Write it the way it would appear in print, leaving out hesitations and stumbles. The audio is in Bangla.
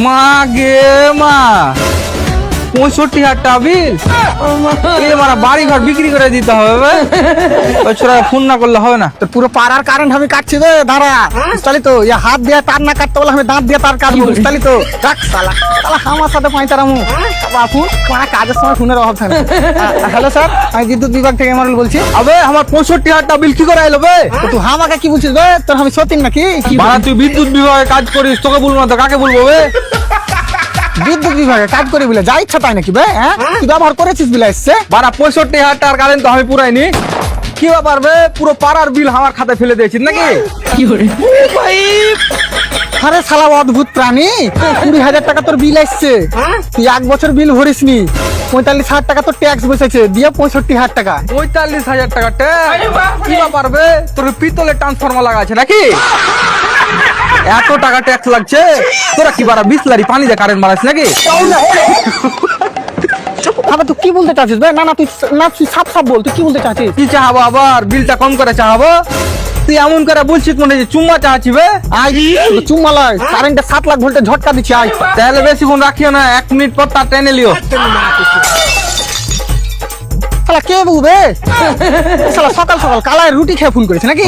মা গে মা 65,000 টাকা বিল মারা বাড়ি ঘর বিক্রি করে দিতে হবে বে। ওই ছোড়া ফোন না করলে হবে না। তো পুরো পাড়ার কারেন্ট আমি কাটছি রে দাঁড়া বুঝলি তো ইয়া হাত দিয়ে তার না কাটতে বলে আমি দাঁত দিয়ে তার কাটবো বুঝলি তো রাখ শালা শালা আমার সাথে পাঁচারামু বাপুর মানে কাজের সময় ফোনের অভাব থাকে হ্যালো স্যার আমি বিদ্যুৎ বিভাগ থেকে এমআরএল বলছি। আবে আমার 65,000 টাকা বিল কি করে এলো বে? তো তুই আমাকে কি বলছিস বে তোর আমি সতীন নাকি বাড়া তুই বিদ্যুৎ বিভাগে কাজ করিস, তোকে বলবো না তো কাকে বলবো বে? বিদ্যুৎ বিভাগে কাজ করে বলে যা ইচ্ছা তাই নাকি বে হ্যাঁ তুই ব্যবহার করেছিস বিলে এসছে বাড়া 65,000 টাকার কারেন্ট তো আমি পুরাইনি। কি ব্যাপার বে, পুরো পাড়ার বিল আমার খাতায় ফেলে দিয়েছিস নাকি? আরে শালা অদ্ভুত প্রাণী 20,000 টাকা তোর বিল আসছে তুই 1 বছর বিল ভরিস নি 45,000 টাকা তোর ট্যাক্স বসেছে দিয়ে 65,000 টাকা 45,000 টাকা ট্যাক্স? কি ব্যাপার বে, তোর পিতলের ট্রান্সফরমার লাগা আছে নাকি? এত টাকা ট্যাক্স লাগছে? তোরা কি বাড়া বিসলারি পানি দিয়ে কারেন্ট মারাস নাকি? আবার তুই কি বলতে চাচ্ছিস বে না না তুই সাপ সাপ বল তুই কি বলতে চাচ্ছিস কি চাহাবো আবার, বিলটা কম করে চাহাবো? তুই এমন করে বলছিস মনে হচ্ছে চুম্মা চাচ্ছি বে। চুম্মালয় কারেন্টে 7 লাখ ভোল্টের ঝটকা দিচ্ছি আয় তাহলে বেশিক্ষণ রাখিও না, 1 মিনিট পর তার টেনে লিও। শালা কে বলবে শালা সকাল সকাল কালায় রুটি খেয়ে ফোন করেছে নাকি